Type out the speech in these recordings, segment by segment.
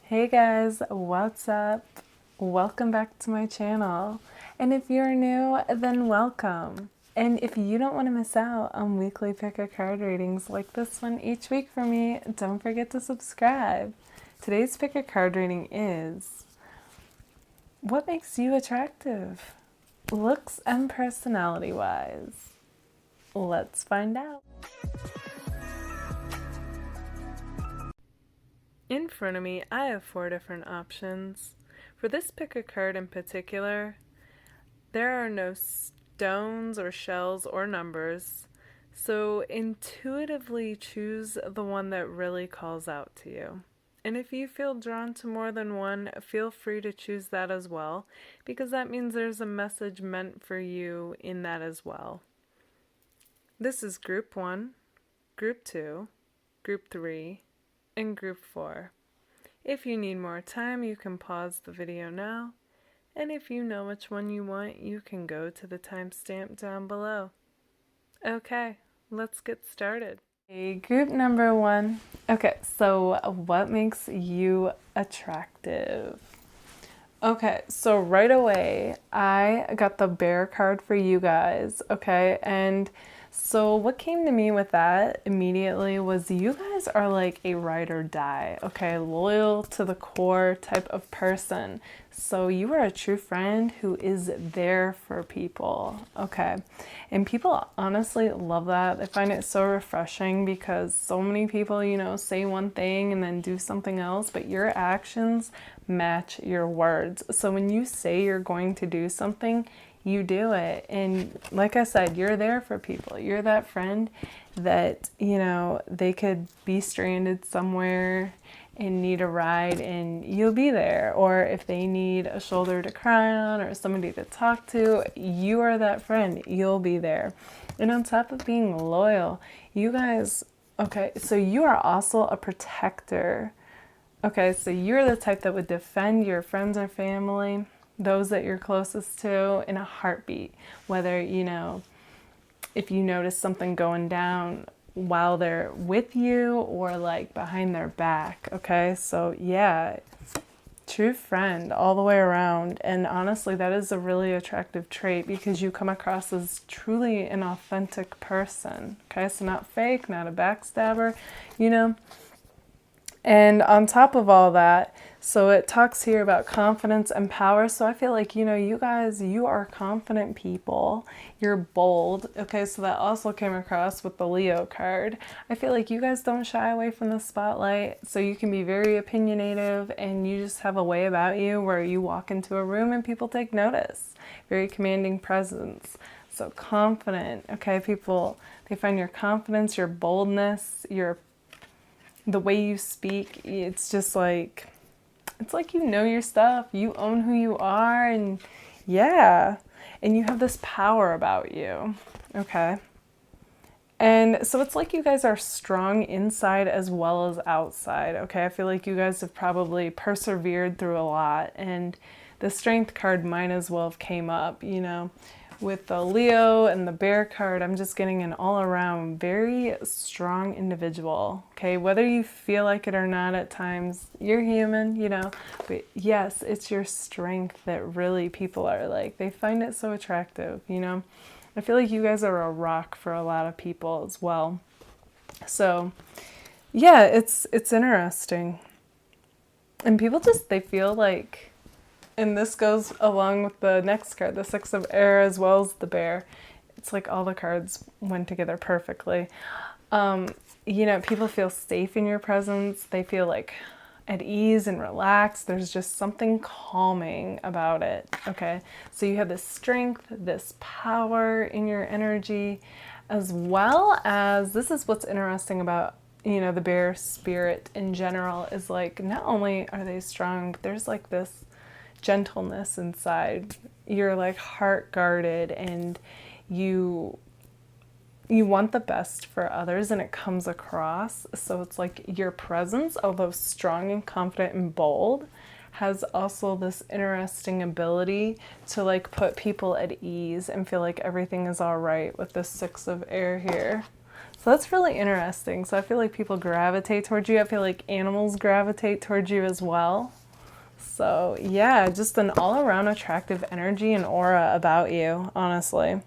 Hey guys, what's up? Welcome back to my channel. And if you're new, then welcome. And if you don't want to miss out on weekly pick a card readings like this one each week for me, don't forget to subscribe. Today's pick a card reading is what makes you attractive? Looks and personality wise. Let's find out. In front of me, I have 4 different options. For this pick a card in particular, there are no stones or shells or numbers, so intuitively choose the one that really calls out to you. And if you feel drawn to more than one, feel free to choose that as well, because that means there's a message meant for you in that as well. This is Group 1, Group 2, Group 3, and Group 4. If you need more time, you can pause the video now, and if you know which one you want, you can go to the timestamp down below. Okay, let's get started. Okay, group number 1. Okay, so what makes you attractive? Okay, so right away, I got the bear card for you guys, okay? And so what came to me with that immediately was you guys are like a ride or die, okay? Loyal to the core type of person. So you are a true friend who is there for people, okay? And people honestly love that. They find it so refreshing because so many people, say one thing and then do something else, but your actions match your words. So when you say you're going to do something, you do it. And like I said, you're there for people. You're that friend that, they could be stranded somewhere and need a ride and you'll be there. Or if they need a shoulder to cry on or somebody to talk to, you are that friend. You'll be there. And on top of being loyal, you guys, okay, so you are also a protector. Okay, so you're the type that would defend your friends or family, those that you're closest to, in a heartbeat. Whether, if you notice something going down while they're with you or like behind their back. Okay, so yeah, true friend all the way around. And honestly, that is a really attractive trait because you come across as truly an authentic person. Okay, so not fake, not a backstabber, And on top of all that, so it talks here about confidence and power. So I feel like, you guys, you are confident people. You're bold. Okay, so that also came across with the Leo card. I feel like you guys don't shy away from the spotlight. So you can be very opinionative and you just have a way about you where you walk into a room and people take notice. Very commanding presence. So confident. Okay, people, they find your confidence, your boldness, the way you speak, it's just like, it's like you know your stuff, you own who you are, and yeah, and you have this power about you, okay? And so it's like you guys are strong inside as well as outside, okay? I feel like you guys have probably persevered through a lot, and the strength card might as well have came up, With the Leo and the bear card, I'm just getting an all-around very strong individual, okay? Whether you feel like it or not at times, you're human, but yes, it's your strength that really people are like, they find it so attractive, I feel like you guys are a rock for a lot of people as well. So, yeah, it's interesting. And people they feel like, and this goes along with the next card, the Six of Air as well as the Bear. It's like all the cards went together perfectly. People feel safe in your presence. They feel like at ease and relaxed. There's just something calming about it, okay? So you have this strength, this power in your energy, as well as, this is what's interesting about, the bear spirit in general, is like, not only are they strong, but there's like this gentleness inside. You're like heart guarded and you want the best for others and it comes across. So it's like your presence, although strong and confident and bold, has also this interesting ability to like put people at ease and feel like everything is all right with the Six of Air here. So that's really interesting. So I feel like people gravitate towards you. I feel like animals gravitate towards you as well. So yeah, just an all-around attractive energy and aura about you, honestly.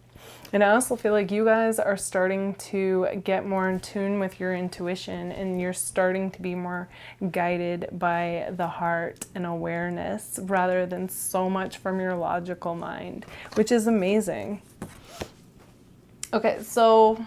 And I also feel like you guys are starting to get more in tune with your intuition, and you're starting to be more guided by the heart and awareness rather than so much from your logical mind, which is amazing. Okay, so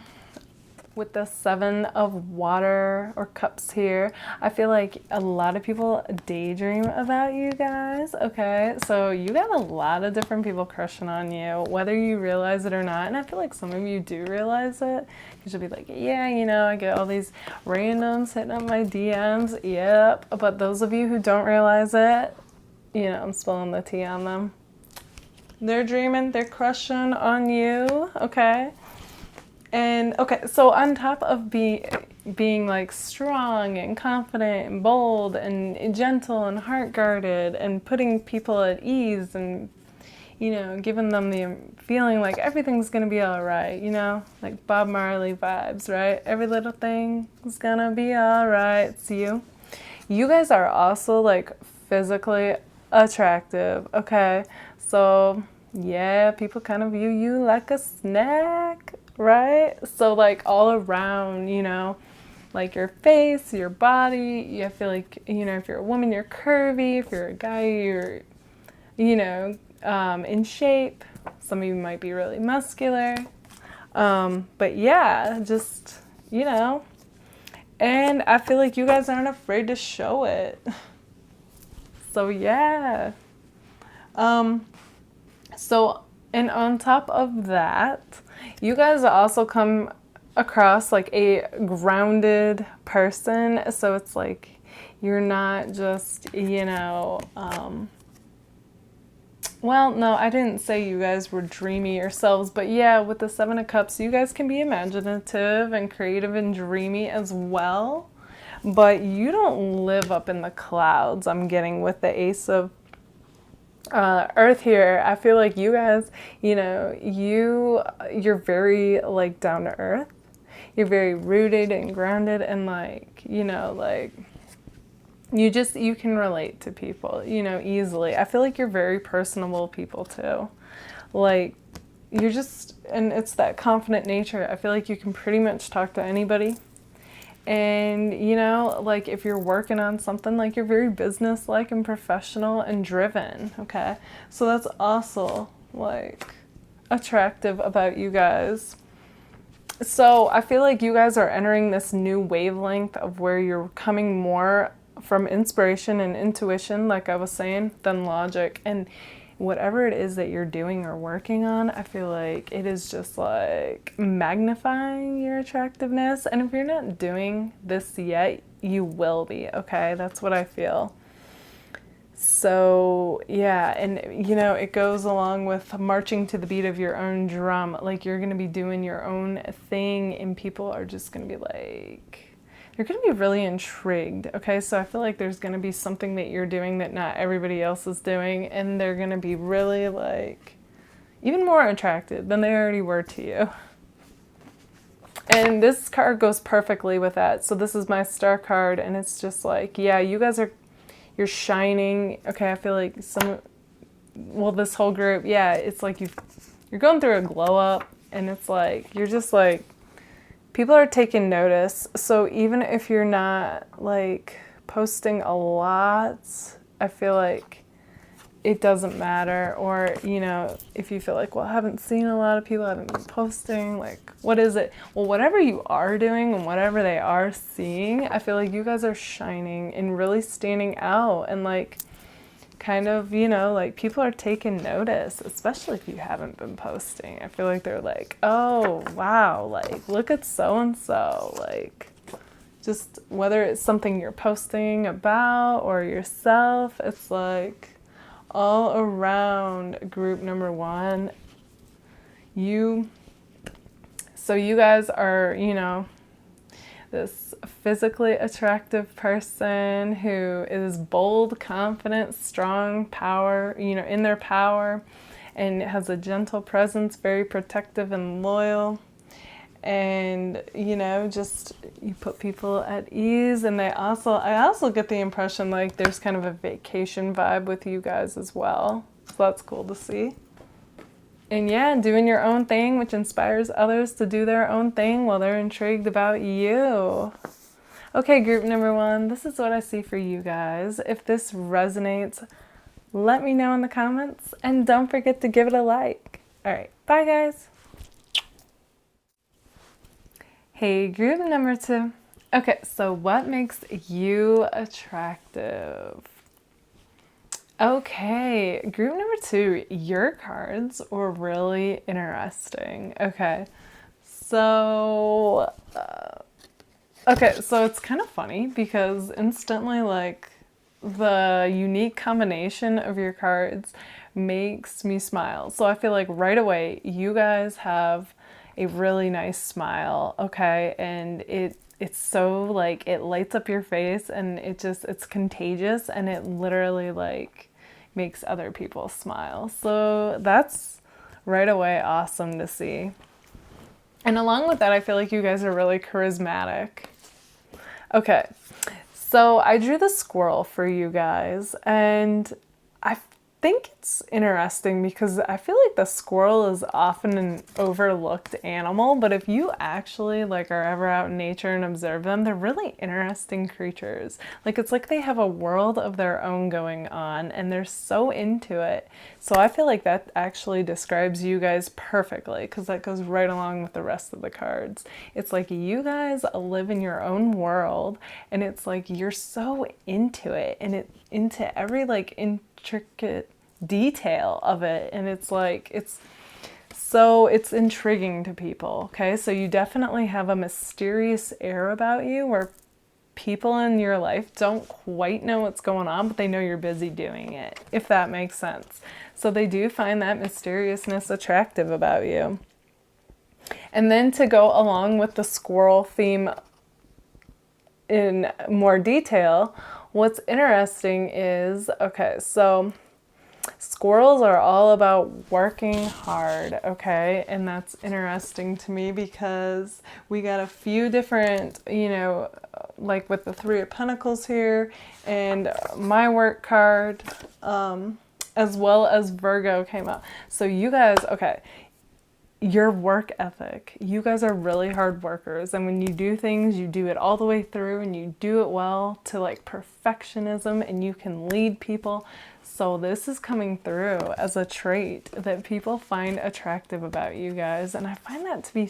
with the 7 of water or cups here, I feel like a lot of people daydream about you guys. Okay, so you got a lot of different people crushing on you, whether you realize it or not. And I feel like some of you do realize it, because you'll be like, yeah, you know, I get all these randoms hitting up my DMs. Yep. But those of you who don't realize it, you know, I'm spilling the tea on them. They're dreaming, they're crushing on you. Okay. And okay, so on top of being like strong and confident and bold and gentle and heart guarded and putting people at ease and, you know, giving them the feeling like everything's gonna be all right, you know, like Bob Marley vibes, right? Every little thing is gonna be all right. It's you. You guys are also like physically attractive. Okay, so yeah, people kind of view you like a snack. Right? So like all around, you know, like your face, your body, I feel like, you know, if you're a woman, you're curvy. If you're a guy, you're, you know, in shape. Some of you might be really muscular. But yeah, just, you know, and I feel like you guys aren't afraid to show it. So yeah. So, and on top of that, you guys also come across like a grounded person. So it's like you're not just, you know, well, no, I didn't say you guys were dreamy yourselves, but yeah, with the 7 of Cups, you guys can be imaginative and creative and dreamy as well. But you don't live up in the clouds, I'm getting with the Ace of Earth here. I feel like you guys, you know, you're very like down to earth. You're very rooted and grounded, and like, you know, like you can relate to people, you know, easily. I feel like you're very personable people too. Like you're just, and it's that confident nature. I feel like you can pretty much talk to anybody. And, you know, like if you're working on something, like you're very business-like and professional and driven, okay? So that's also, like, attractive about you guys. So I feel like you guys are entering this new wavelength of where you're coming more from inspiration and intuition, like I was saying, than logic. And whatever it is that you're doing or working on, I feel like it is just like magnifying your attractiveness. And if you're not doing this yet, you will be, okay? That's what I feel. So yeah, and you know, it goes along with marching to the beat of your own drum. Like you're gonna be doing your own thing, and people are just gonna be like, you're going to be really intrigued, okay? So I feel like there's going to be something that you're doing that not everybody else is doing, and they're going to be really, like, even more attracted than they already were to you. And this card goes perfectly with that. So this is my star card, and it's just like, yeah, you guys are, you're shining. Okay, I feel like this whole group, yeah, it's like you're going through a glow up, and it's like, you're just like, people are taking notice. So even if you're not like posting a lot, I feel like it doesn't matter. Or, you know, if you feel like, well, I haven't seen a lot of people, I haven't been posting, like, what is it? Well, whatever you are doing and whatever they are seeing, I feel like you guys are shining and really standing out, and like kind of, you know, like people are taking notice, especially if you haven't been posting. I feel like they're like, oh, wow, like look at so-and-so, like just whether it's something you're posting about or yourself, it's like all around group number 1. So you guys are, you know, this physically attractive person who is bold, confident, strong, power, you know, in their power, and has a gentle presence, very protective and loyal. and you know, just you put people at ease. And I also get the impression like there's kind of a vacation vibe with you guys as well, so that's cool to see. And yeah, doing your own thing, which inspires others to do their own thing while they're intrigued about you. Okay, group number 1, this is what I see for you guys. If this resonates, let me know in the comments, and don't forget to give it a like. All right, bye guys. Hey, group number 2. Okay, so what makes you attractive? Okay, group number 2, your cards were really interesting. Okay, so it's kind of funny because instantly, like, the unique combination of your cards makes me smile. So I feel like right away you guys have a really nice smile, okay? And it's so like it lights up your face, and it's contagious, and it literally like makes other people smile. So that's right away awesome to see. And along with that, I feel like you guys are really charismatic. Okay, so I drew the squirrel for you guys, and I think it's interesting because I feel like the squirrel is often an overlooked animal, but if you actually like are ever out in nature and observe them, they're really interesting creatures. Like, it's like they have a world of their own going on, and they're so into it. So I feel like that actually describes you guys perfectly, because that goes right along with the rest of the cards. It's like you guys live in your own world, and it's like you're so into it, and it into every like intricate detail of it, and it's like it's intriguing to people. Okay, so you definitely have a mysterious air about you where people in your life don't quite know what's going on, but they know you're busy doing it, if that makes sense. So they do find that mysteriousness attractive about you. And then to go along with the squirrel theme in more detail, what's interesting is, okay, so squirrels are all about working hard, okay? And that's interesting to me because we got a few different, you know, like with the 3 of Pentacles here, and my work card, as well as Virgo came up. So you guys, okay, your work ethic, you guys are really hard workers, and when you do things, you do it all the way through, and you do it well to like perfectionism, and you can lead people. So this is coming through as a trait that people find attractive about you guys, and I find that to be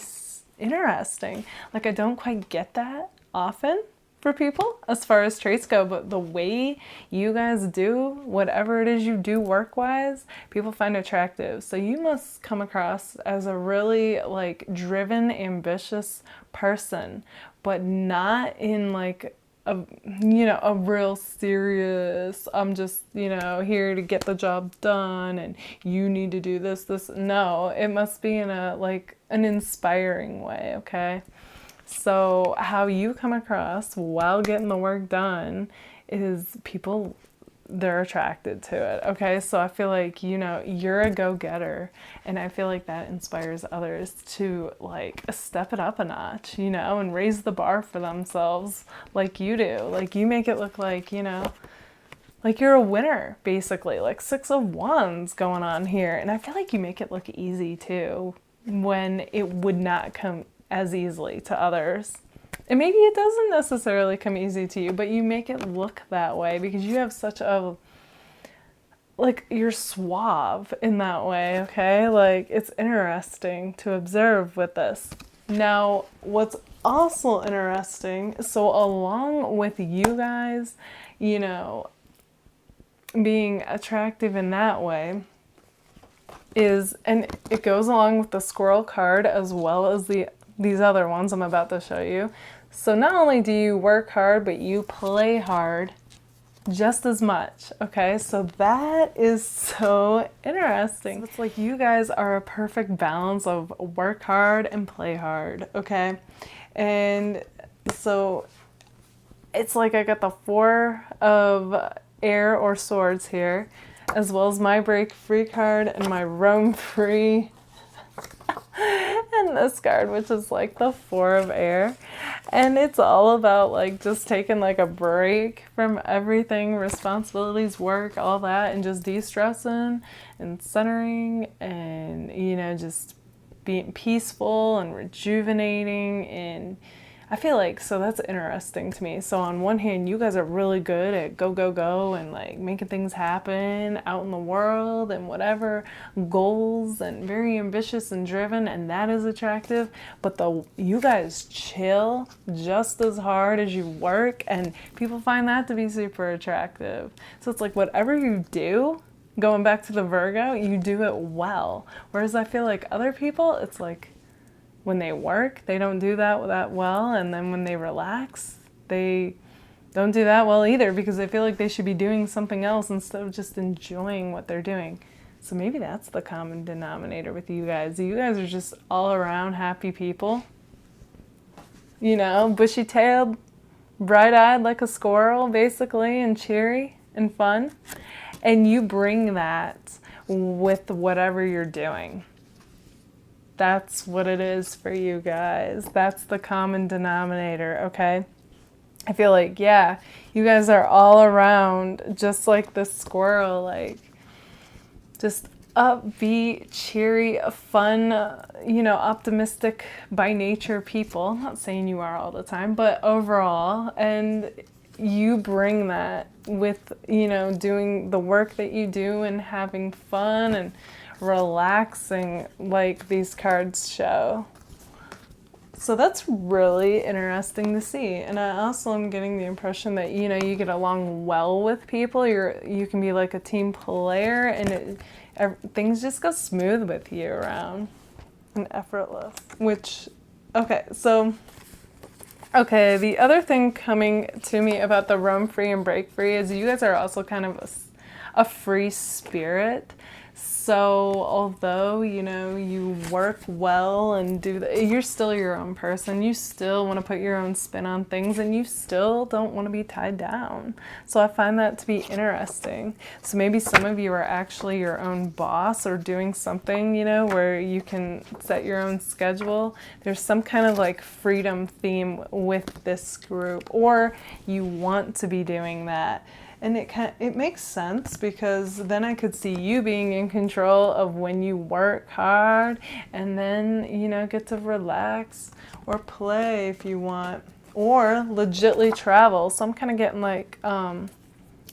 interesting. Like, I don't quite get that often for people as far as traits go, but the way you guys do whatever it is you do work-wise, people find attractive. So you must come across as a really like driven, ambitious person, but not in like a, you know, a real serious, I'm just, you know, here to get the job done and you need to do this. No, it must be in a like an inspiring way, okay? So how you come across while getting the work done is people, they're attracted to it, okay? So I feel like, you know, you're a go-getter, and I feel like that inspires others to like step it up a notch, you know, and raise the bar for themselves like you do. Like, you make it look like, you know, like you're a winner, basically, like 6 of Wands going on here. And I feel like you make it look easy too, when it would not come as easily to others. And maybe it doesn't necessarily come easy to you, but you make it look that way because you have such a, like, you're suave in that way, okay? Like, it's interesting to observe with this. Now, what's also interesting, so along with you guys, you know, being attractive in that way, is, and it goes along with the squirrel card as well as these other ones I'm about to show you. So not only do you work hard, but you play hard just as much, okay? So that is so interesting. So it's like you guys are a perfect balance of work hard and play hard, okay? And so it's like I got the 4 of air or swords here, as well as my break free card and my roam free. And this card, which is like the Four of Air. And it's all about like just taking like a break from everything, responsibilities, work, all that, and just de-stressing and centering and, you know, just being peaceful and rejuvenating. And I feel like, so that's interesting to me. So on one hand, you guys are really good at go, go, go and like making things happen out in the world and whatever goals, and very ambitious and driven, and that is attractive. But you guys chill just as hard as you work, and people find that to be super attractive. So it's like whatever you do, going back to the Virgo, you do it well. Whereas I feel like other people, it's like, when they work, they don't do that well, and then when they relax, they don't do that well either, because they feel like they should be doing something else instead of just enjoying what they're doing. So maybe that's the common denominator with you guys. You guys are just all around happy people. You know, bushy-tailed, bright-eyed like a squirrel, basically, and cheery and fun. And you bring that with whatever you're doing. That's what it is for you guys. That's the common denominator, okay? I feel like, yeah, you guys are all around just like the squirrel, like just upbeat, cheery, fun, you know, optimistic by nature people. I'm not saying you are all the time, but overall. And you bring that with, you know, doing the work that you do and having fun and relaxing like these cards show. So that's really interesting to see. And I also am getting the impression that, you know, you get along well with people. You can be like a team player, and things just go smooth with you around and effortless. Which, okay, the other thing coming to me about the roam free and break free is you guys are also kind of a free spirit. So although, you know, you work well and you're still your own person. You still want to put your own spin on things, and you still don't want to be tied down. So I find that to be interesting. So maybe some of you are actually your own boss, or doing something, you know, where you can set your own schedule. There's some kind of like freedom theme with this group, or you want to be doing that. And it makes sense, because then I could see you being in control of when you work hard, and then, you know, get to relax or play if you want, or legitly travel. So I'm kind of getting like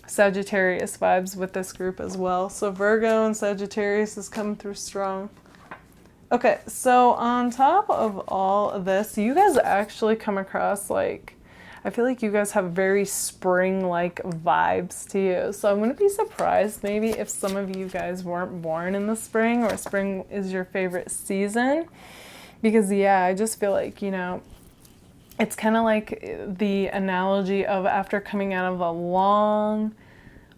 Sagittarius vibes with this group as well. So Virgo and Sagittarius is coming through strong. Okay, so on top of all of this, you guys actually come across like, I feel like you guys have very spring-like vibes to you. So I wouldn't be surprised maybe if some of you guys weren't born in the spring, or spring is your favorite season. Because, yeah, I just feel like, you know, it's kind of like the analogy of after coming out of a long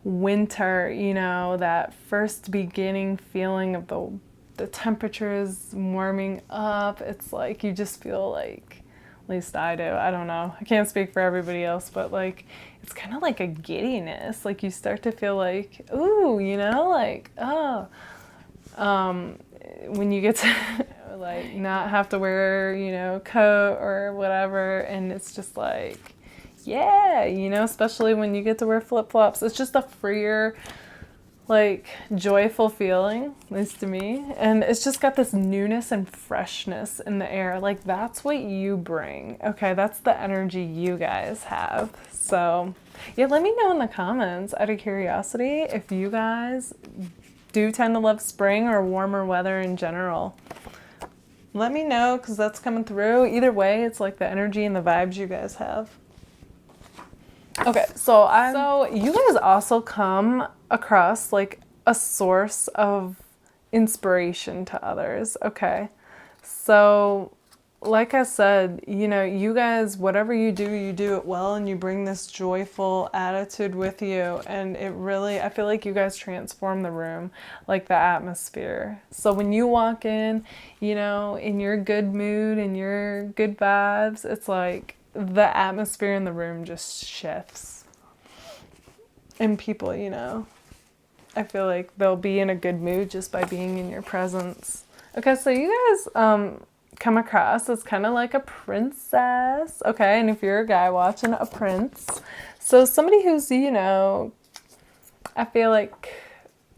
winter, you know, that first beginning feeling of the temperatures warming up. It's like you just feel like, at least I do, I don't know, I can't speak for everybody else, but like it's kind of like a giddiness. Like you start to feel like, ooh, you know, like, oh, when you get to like not have to wear, you know, coat or whatever, and it's just like, yeah, you know, especially when you get to wear flip-flops. It's just a freer, like joyful feeling, at least to me. And it's just got this newness and freshness in the air. Like that's what you bring. Okay, that's the energy you guys have. So yeah, let me know in the comments out of curiosity if you guys do tend to love spring or warmer weather in general. Let me know, because that's coming through. Either way, it's like the energy and the vibes you guys have. Okay, so you guys also come across like a source of inspiration to others. Okay, so like I said, you know, you guys, whatever you do it well, and you bring this joyful attitude with you, and it really, I feel like you guys transform the room, like the atmosphere. So when you walk in, you know, in your good mood and your good vibes, it's like the atmosphere in the room just shifts. And people, you know, I feel like they'll be in a good mood just by being in your presence. Okay, so you guys come across as kind of like a princess, okay? And if you're a guy watching, a prince. So somebody who's, you know, I feel like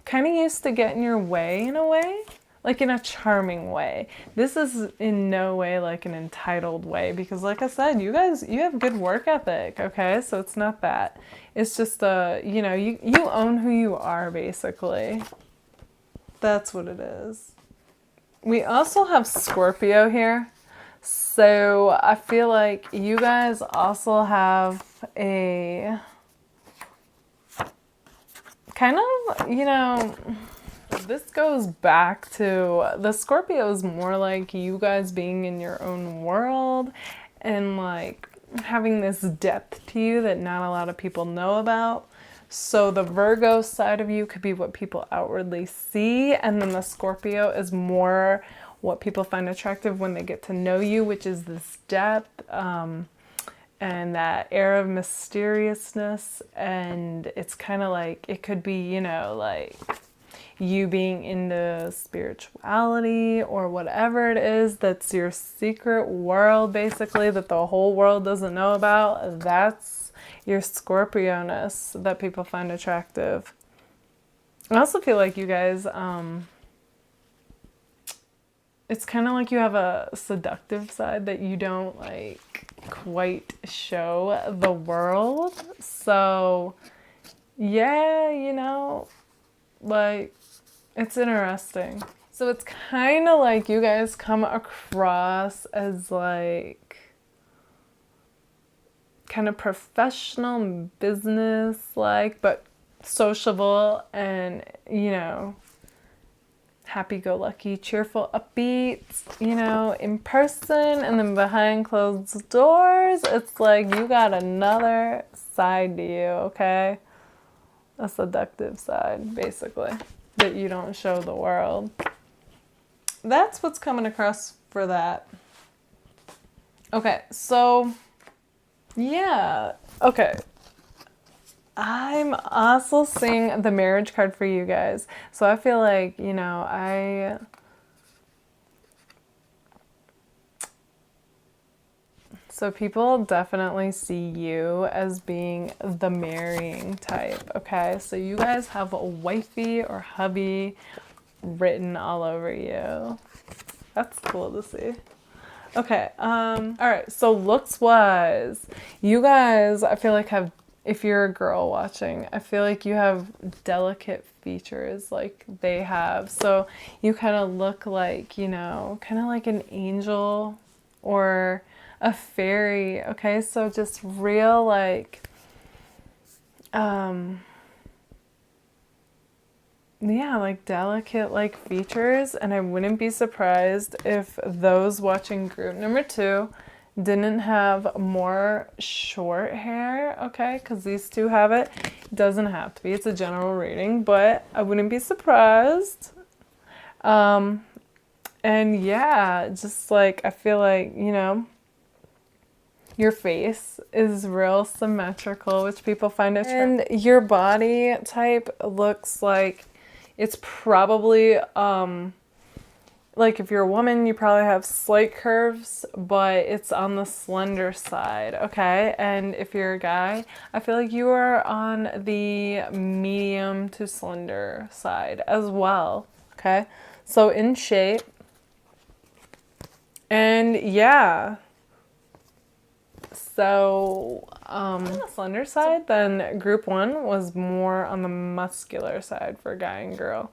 kind of used to get in your way in a way, like in a charming way. This is in no way like an entitled way because like I said, you guys, you have good work ethic, okay? So it's not that. It's just, you know, you own who you are basically. That's what it is. We also have Scorpio here. So I feel like you guys also have a kind of, you know, this goes back to the Scorpio is more like you guys being in your own world and like having this depth to you that not a lot of people know about. So the Virgo side of you could be what people outwardly see, and then the Scorpio is more what people find attractive when they get to know you, which is this depth and that air of mysteriousness. And it's kind of like, it could be, you know, like you being into spirituality or whatever it is that's your secret world, basically, that the whole world doesn't know about. That's your Scorpio-ness that people find attractive. I also feel like you guys, it's kind of like you have a seductive side that you don't like quite show the world. So yeah, you know, like it's interesting. So it's kind of like you guys come across as like kind of professional, business like, but sociable and, you know, happy-go-lucky, cheerful, upbeat, you know, in person, and then behind closed doors, it's like you got another side to you, okay? A seductive side, basically, that you don't show the world. That's what's coming across for that. Okay, so yeah, okay. I'm also seeing the marriage card for you guys. So I feel like, you know, so people definitely see you as being the marrying type, okay? So you guys have a wifey or hubby written all over you. That's cool to see. Okay, all right, so looks-wise, you guys, I feel like have, if you're a girl watching, I feel like you have delicate features like they have. So you kind of look like, you know, kind of like an angel or a fairy, okay? So just real like, yeah, like delicate like features, and I wouldn't be surprised if those watching group number 2 didn't have more short hair, okay? Because these two have it. It doesn't have to be. It's a general reading, but I wouldn't be surprised. And yeah, just like I feel like, you know, your face is real symmetrical, which people find attractive. And your body type looks like it's probably, like if you're a woman, you probably have slight curves, but it's on the slender side, okay? And if you're a guy, I feel like you are on the medium to slender side as well, okay? So in shape. And yeah. So, on the slender side, then group 1 was more on the muscular side for guy and girl.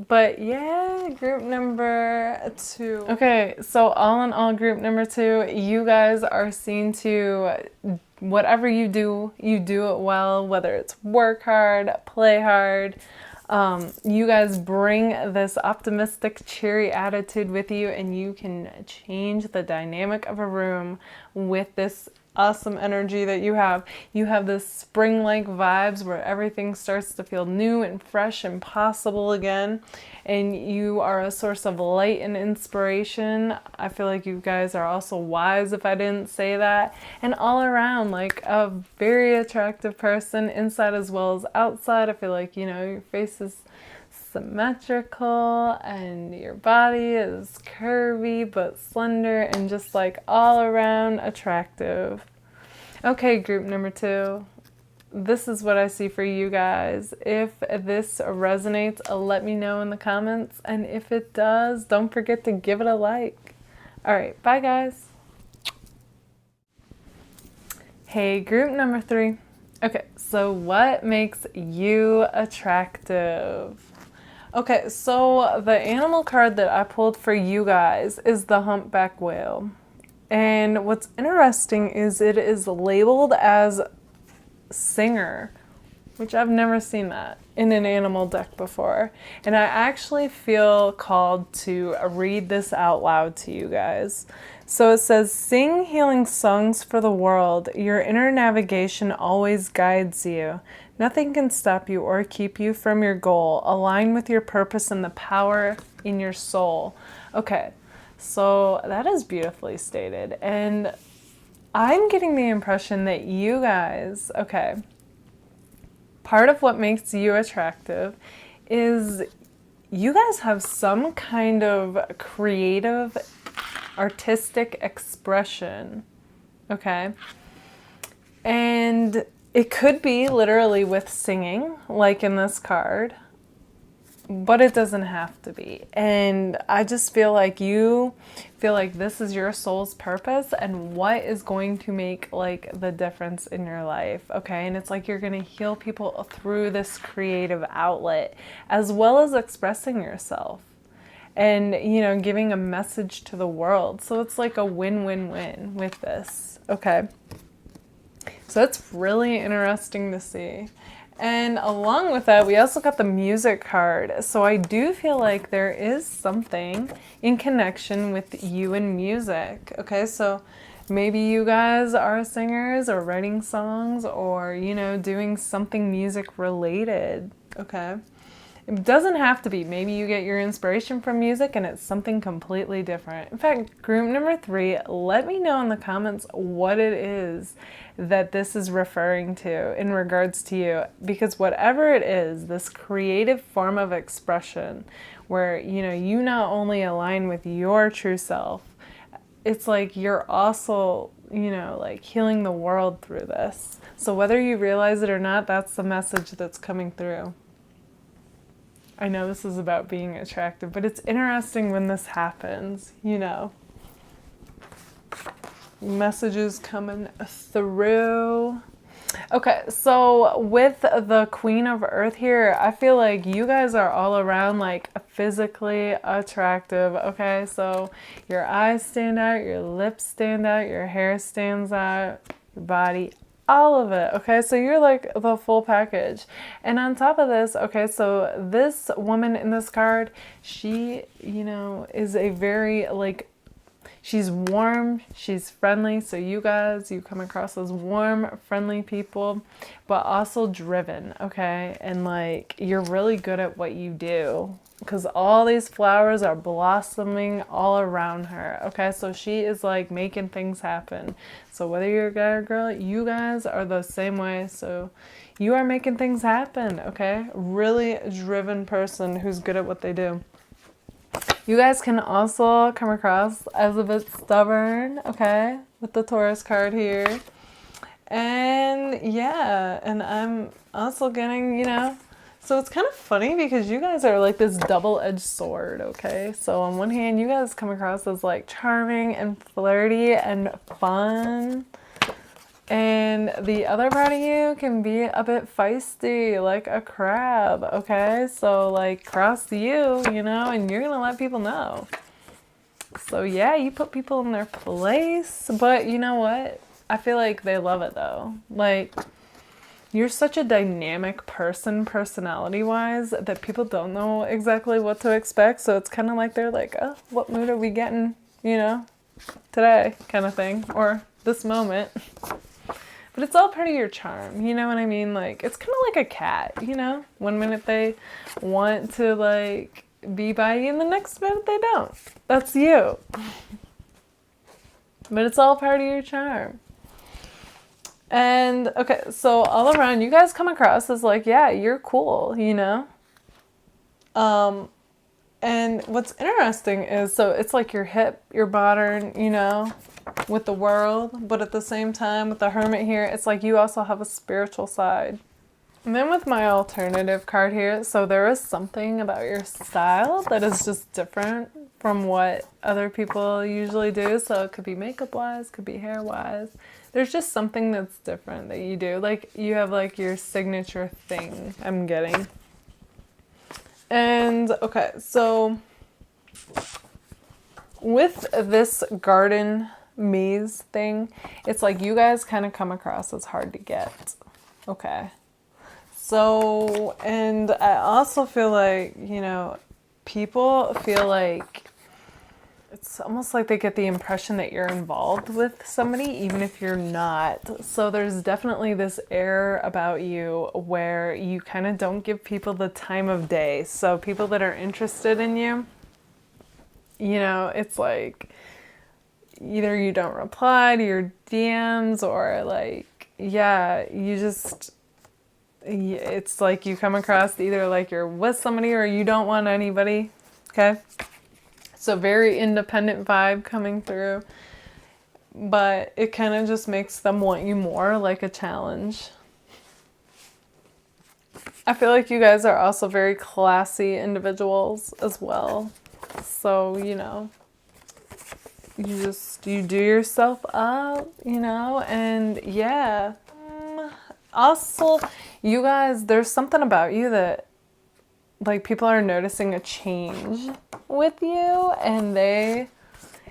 But yeah, group number 2. Okay, so all in all, group number 2, you guys are seen to, whatever you do it well, whether it's work hard, play hard. You guys bring this optimistic, cheery attitude with you, and you can change the dynamic of a room with this awesome energy that you have. You have this spring-like vibes where everything starts to feel new and fresh and possible again, and you are a source of light and inspiration. I feel like you guys are also wise, if I didn't say that, and all around like a very attractive person inside as well as outside. I feel like, you know, your face is symmetrical, and your body is curvy but slender and just like all around attractive. Okay, group number 2. This is what I see for you guys. If this resonates, let me know in the comments. And if it does, don't forget to give it a like. All right, bye guys. Hey, group number 3. Okay, so what makes you attractive? Okay, so the animal card that I pulled for you guys is the humpback whale. And what's interesting is it is labeled as singer, which I've never seen that in an animal deck before. And I actually feel called to read this out loud to you guys. So it says, sing healing songs for the world. Your inner navigation always guides you. Nothing can stop you or keep you from your goal. Align with your purpose and the power in your soul. Okay, so that is beautifully stated. And I'm getting the impression that you guys, okay, part of what makes you attractive is you guys have some kind of creative, artistic expression, okay? And it could be literally with singing, like in this card, but it doesn't have to be. And I just feel like you feel like this is your soul's purpose and what is going to make like the difference in your life, okay? And it's like you're going to heal people through this creative outlet as well as expressing yourself and, you know, giving a message to the world. So it's like a win-win-win with this, okay? So that's really interesting to see. And along with that, we also got the music card. So I do feel like there is something in connection with you and music. Okay, so maybe you guys are singers or writing songs or, you know, doing something music related. Okay. It doesn't have to be. Maybe you get your inspiration from music and it's something completely different. In fact, group number 3, let me know in the comments what it is that this is referring to in regards to you. Because whatever it is, this creative form of expression where, you know, you not only align with your true self, it's like you're also, you know, like healing the world through this. So whether you realize it or not, that's the message that's coming through. I know this is about being attractive, but it's interesting when this happens, you know. Messages coming through. Okay, so with the Queen of Earth here, I feel like you guys are all around like physically attractive, okay? So your eyes stand out, your lips stand out, your hair stands out, your body, all of it, okay? So you're like the full package. And on top of this, okay, so this woman in this card, she, you know, is a very like, she's warm, she's friendly. So you guys, you come across as warm, friendly people, but also driven, okay? And like, you're really good at what you do because all these flowers are blossoming all around her, okay? So she is like making things happen. So whether you're a guy or girl, you guys are the same way. So you are making things happen, okay? Really driven person who's good at what they do. You guys can also come across as a bit stubborn, okay? With the Taurus card here. And yeah, and I'm also getting, you know, so it's kind of funny because you guys are like this double-edged sword, okay? So on one hand, you guys come across as like charming and flirty and fun. And the other part of you can be a bit feisty, like a crab, okay? So like cross you, you know, and you're gonna let people know. So yeah, you put people in their place, but you know what? I feel like they love it though. Like, you're such a dynamic person, personality-wise, that people don't know exactly what to expect. So it's kind of like they're like, oh, what mood are we getting, you know, today kind of thing, or this moment. But it's all part of your charm, you know what I mean? Like, it's kind of like a cat, you know? One minute they want to, like, be by you, and the next minute they don't. That's you. But it's all part of your charm. And, okay, so all around, you guys come across as like, yeah, you're cool, you know? And what's interesting is, so it's like you're hip, you're modern, you know, with the world, but at the same time with the Hermit here, it's like you also have a spiritual side. And then with my alternative card here, so there is something about your style that is just different from what other people usually do. So it could be makeup wise, could be hair wise. There's just something that's different that you do. Like you have like your signature thing, I'm getting. And okay, so with this garden maze thing, it's like you guys kind of come across as hard to get. Okay. So, and I also feel like, you know, people feel like it's almost like they get the impression that you're involved with somebody, even if you're not. So there's definitely this air about you where you kind of don't give people the time of day. So people that are interested in you, you know, it's like either you don't reply to your DMs or like, yeah, you just, it's like you come across either like you're with somebody or you don't want anybody. Okay. So very independent vibe coming through, but it kind of just makes them want you more, like a challenge. I feel like you guys are also very classy individuals as well. So, you know, you do yourself up, you know, and yeah. Also, you guys, there's something about you that like people are noticing a change with you, and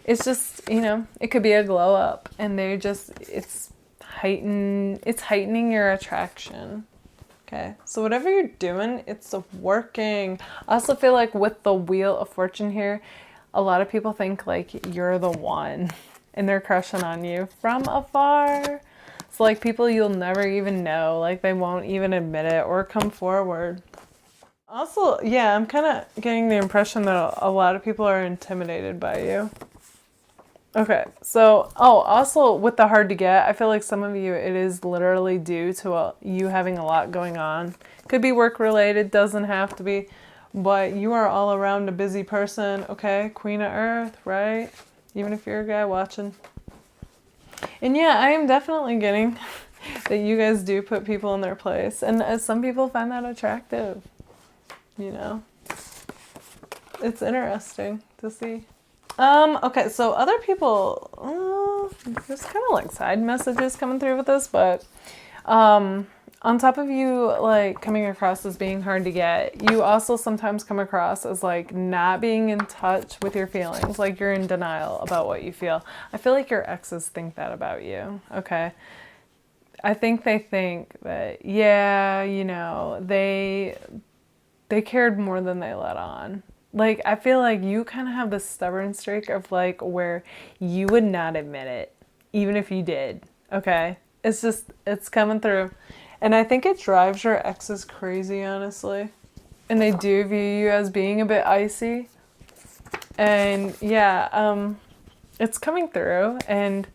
it's just, you know, it could be a glow up, and it's heightening your attraction. Okay, so whatever you're doing, it's working. I also feel like with the Wheel of Fortune here, a lot of people think like you're the one and they're crushing on you from afar. So like people you'll never even know, like they won't even admit it or come forward. Also, yeah, I'm kind of getting the impression that a lot of people are intimidated by you. Okay, so, also with the hard to get, I feel like some of you, it is literally due to you having a lot going on. Could be work related, doesn't have to be, but you are all around a busy person, okay? Queen of Earth, right? Even if you're a guy watching. And yeah, I am definitely getting that you guys do put people in their place, and some people find that attractive. You know, it's interesting to see. Okay, so other people, there's kind of like side messages coming through with this, but on top of you like coming across as being hard to get, you also sometimes come across as like not being in touch with your feelings, like you're in denial about what you feel. I feel like your exes think that about you, okay? I think they think that, yeah, you know, they cared more than they let on. Like, I feel like you kind of have this stubborn streak of like where you would not admit it, even if you did, okay? It's coming through. And I think it drives your exes crazy, honestly. And they do view you as being a bit icy. And yeah, it's coming through, and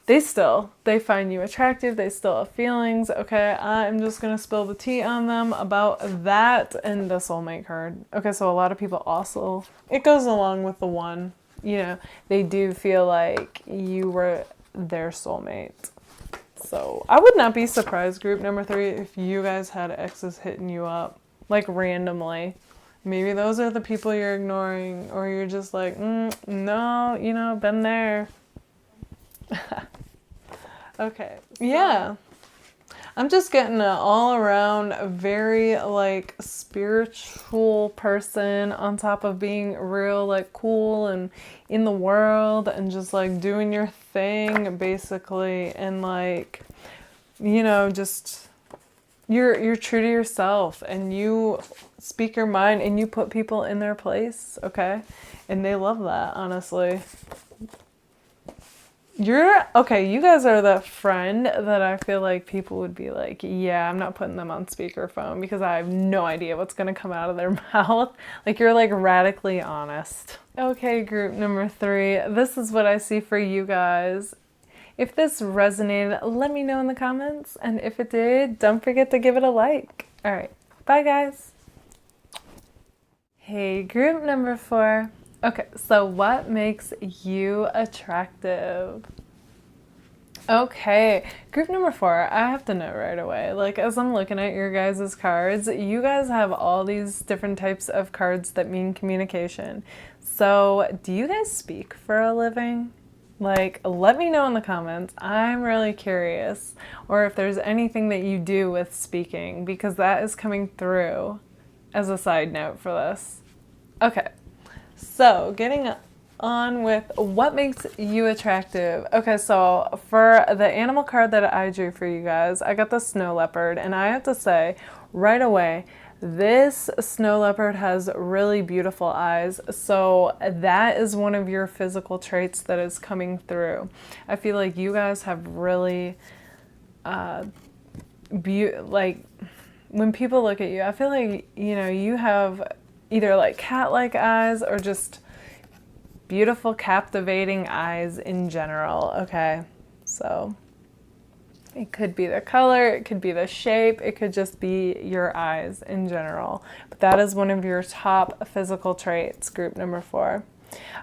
they find you attractive. They still have feelings. Okay, I'm just going to spill the tea on them about that and the soulmate card. Okay, so a lot of people also, it goes along with the one, you know, they do feel like you were their soulmate. So I would not be surprised, group number 3, if you guys had exes hitting you up, like randomly. Maybe those are the people you're ignoring, or you're just like, no, you know, been there. Okay, yeah. I'm just getting an all around very like spiritual person, on top of being real like cool and in the world and just like doing your thing basically, and like, you know, just you're true to yourself and you speak your mind and you put people in their place, okay? And they love that, honestly. Okay, you guys are the friend that I feel like people would be like, yeah, I'm not putting them on speakerphone because I have no idea what's going to come out of their mouth. Like, you're like radically honest. Okay, group number 3, this is what I see for you guys. If this resonated, let me know in the comments. And if it did, don't forget to give it a like. All right, bye guys. Hey, group number 4. Okay, so what makes you attractive? Okay, group number 4, I have to know right away. Like, as I'm looking at your guys' cards, you guys have all these different types of cards that mean communication. So, do you guys speak for a living? Like, let me know in the comments. I'm really curious. Or if there's anything that you do with speaking, because that is coming through as a side note for this. Okay, so getting on with what makes you attractive. Okay, so for the animal card that I drew for you guys, I got the snow leopard, and I have to say right away, this snow leopard has really beautiful eyes, so that is one of your physical traits that is coming through. I feel like you guys have really, like, when people look at you, I feel like, you know, you have either like cat-like eyes or just beautiful, captivating eyes in general, okay? So it could be the color, it could be the shape, it could just be your eyes in general. But that is one of your top physical traits, group number 4.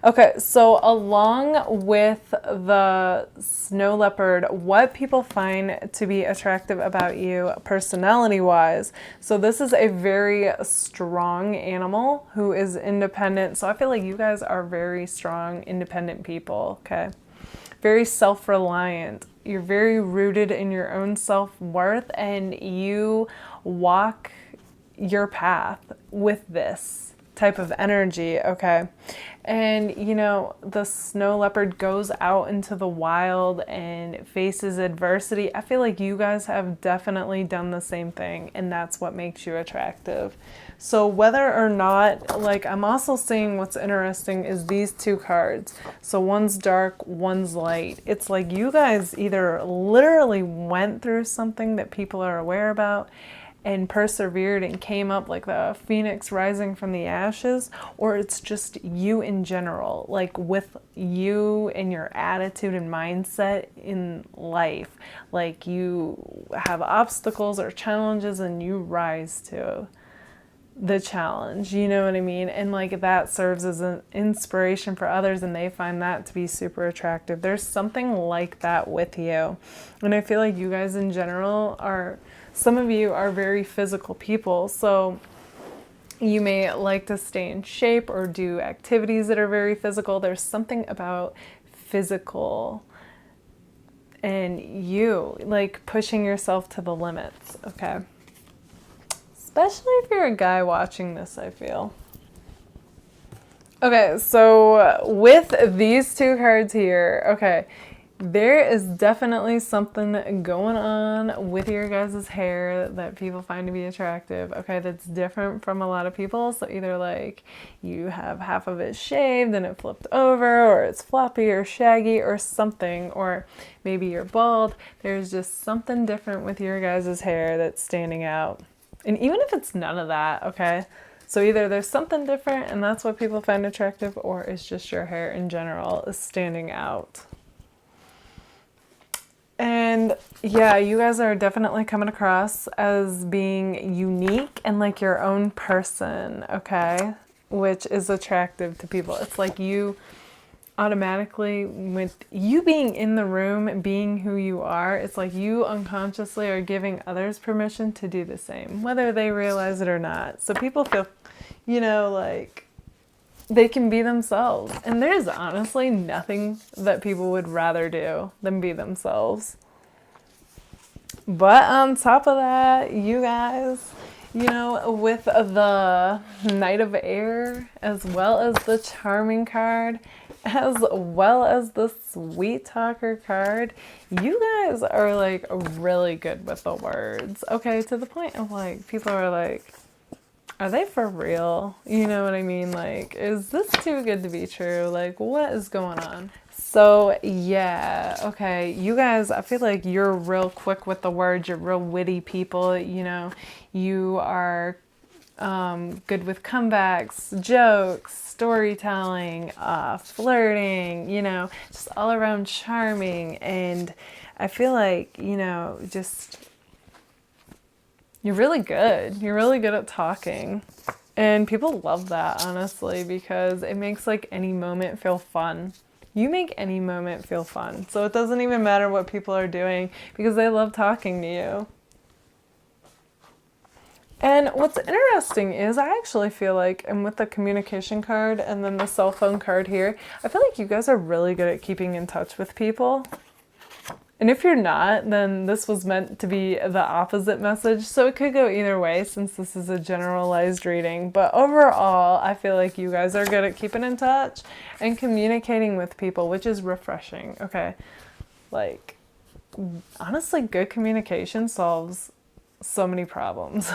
Okay, so along with the snow leopard, what people find to be attractive about you personality-wise. So this is a very strong animal who is independent. So I feel like you guys are very strong, independent people, okay? Very self-reliant. You're very rooted in your own self-worth, and you walk your path with this type of energy, okay? And you know, the snow leopard goes out into the wild and faces adversity. I feel like you guys have definitely done the same thing, and that's what makes you attractive. So whether or not, like, I'm also seeing what's interesting is these two cards. So one's dark, one's light. It's like you guys either literally went through something that people are aware about and persevered and came up like the phoenix rising from the ashes, or it's just you in general, like with you and your attitude and mindset in life. Like you have obstacles or challenges and you rise to the challenge, you know what I mean? And like that serves as an inspiration for others, and they find that to be super attractive. There's something like that with you. And I feel like you guys in general are, some of you are very physical people, so you may like to stay in shape or do activities that are very physical. There's something about physical and you like pushing yourself to the limits, okay? Especially if you're a guy watching this, I feel. Okay, so with these two cards here, okay, there is definitely something going on with your guys' hair that people find to be attractive, okay, that's different from a lot of people. So either like you have half of it shaved and it flipped over, or it's floppy or shaggy or something, or maybe you're bald. There's just something different with your guys' hair that's standing out. And even if it's none of that, okay? So either there's something different and that's what people find attractive, or it's just your hair in general is standing out. And yeah, you guys are definitely coming across as being unique and like your own person, okay? Which is attractive to people. It's like you automatically, with you being in the room, being who you are, it's like you unconsciously are giving others permission to do the same, whether they realize it or not. So people feel, you know, like they can be themselves. And there's honestly nothing that people would rather do than be themselves. But on top of that, you guys, you know, with the Knight of Air, as well as the Charming card, as well as the Sweet Talker card, you guys are like really good with the words. Okay, to the point of like, people are like, are they for real? You know what I mean? Like, is this too good to be true? Like, what is going on? So, yeah, okay, you guys, I feel like you're real quick with the words. You're real witty people, you know. You are good with comebacks, jokes, storytelling, flirting, you know, just all around charming. And I feel like, you know, just... you're really good. You're really good at talking. And people love that, honestly, because it makes like any moment feel fun. You make any moment feel fun. So it doesn't even matter what people are doing because they love talking to you. And what's interesting is I actually feel like, and with the communication card and then the cell phone card here, I feel like you guys are really good at keeping in touch with people. And if you're not, then this was meant to be the opposite message. So it could go either way since this is a generalized reading. But overall, I feel like you guys are good at keeping in touch and communicating with people, which is refreshing. Okay. Like, honestly, good communication solves so many problems.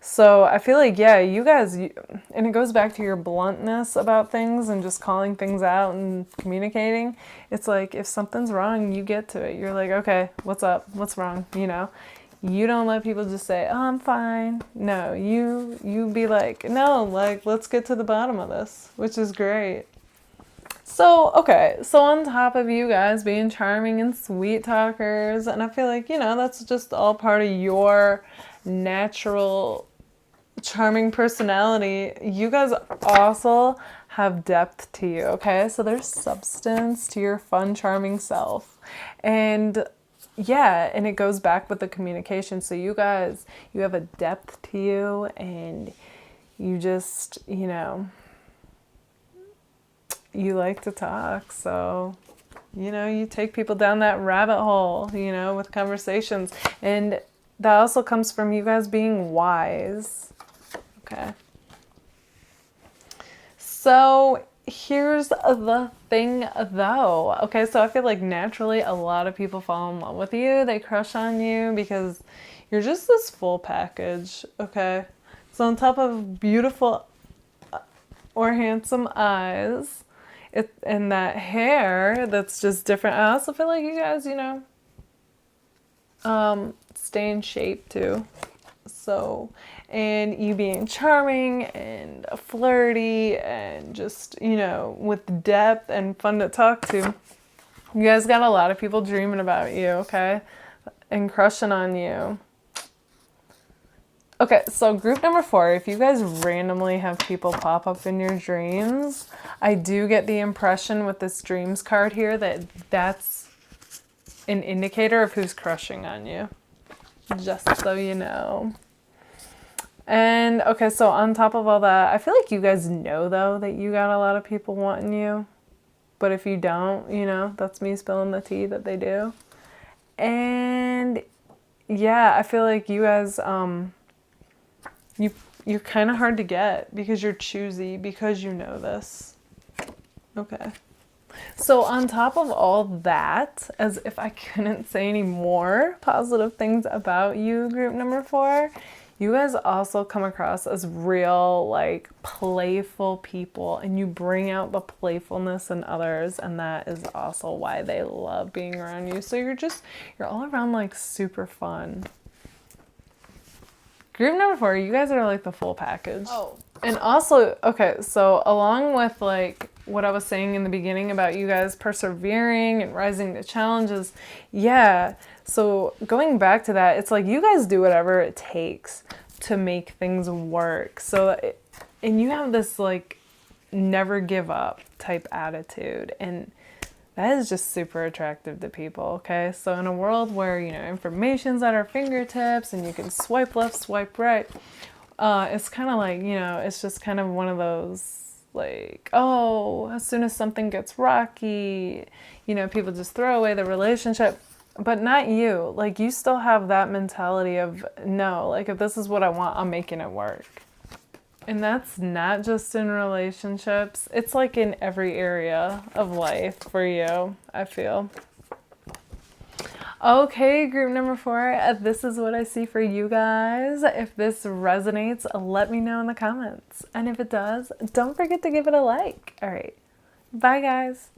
So I feel like, yeah, you guys, and it goes back to your bluntness about things and just calling things out and communicating. It's like, if something's wrong, you get to it. You're like, okay, what's up? What's wrong? You know, you don't let people just say, oh, I'm fine. No, you be like, no, like, let's get to the bottom of this, which is great. So, okay, so on top of you guys being charming and sweet talkers, and I feel like, you know, that's just all part of your natural charming personality, you guys also have depth to you, okay? So there's substance to your fun, charming self. And yeah, and it goes back with the communication. So you guys, you have a depth to you and you just, you know, you like to talk. So, you know, you take people down that rabbit hole, you know, with conversations. And that also comes from you guys being wise. Okay. So here's the thing though. Okay, so I feel like naturally a lot of people fall in love with you. They crush on you because you're just this full package. Okay. So on top of beautiful or handsome eyes, and that hair that's just different. I also feel like you guys, you know, stay in shape too. So, and you being charming and flirty and just, you know, with depth and fun to talk to. You guys got a lot of people dreaming about you, okay? And crushing on you. Okay, so group number 4, if you guys randomly have people pop up in your dreams, I do get the impression with this dreams card here that that's an indicator of who's crushing on you. Just so you know. And okay, so on top of all that, I feel like you guys know though that you got a lot of people wanting you. But if you don't, you know, that's me spilling the tea that they do. And yeah, I feel like you guys, you're kind of hard to get because you're choosy, because you know this. Okay. So on top of all that, as if I couldn't say any more positive things about you, group number 4, you guys also come across as real, like, playful people, and you bring out the playfulness in others, and that is also why they love being around you. So you're all around, like, super fun. Group number 4, you guys are, like, the full package. Oh. And also, okay, so along with, like, what I was saying in the beginning about you guys persevering and rising to challenges, yeah, so going back to that, it's like you guys do whatever it takes to make things work. So, and you have this, like, never give up type attitude, and that is just super attractive to people, okay? So in a world where, you know, information's at our fingertips and you can swipe left, swipe right, it's kind of like, you know, it's just kind of one of those, like, oh, as soon as something gets rocky, you know, people just throw away the relationship. But not you. Like, you still have that mentality of, no, like, if this is what I want, I'm making it work. And that's not just in relationships. It's like in every area of life for you, I feel. Okay, group number 4, this is what I see for you guys. If this resonates, let me know in the comments. And if it does, don't forget to give it a like. All right. Bye, guys.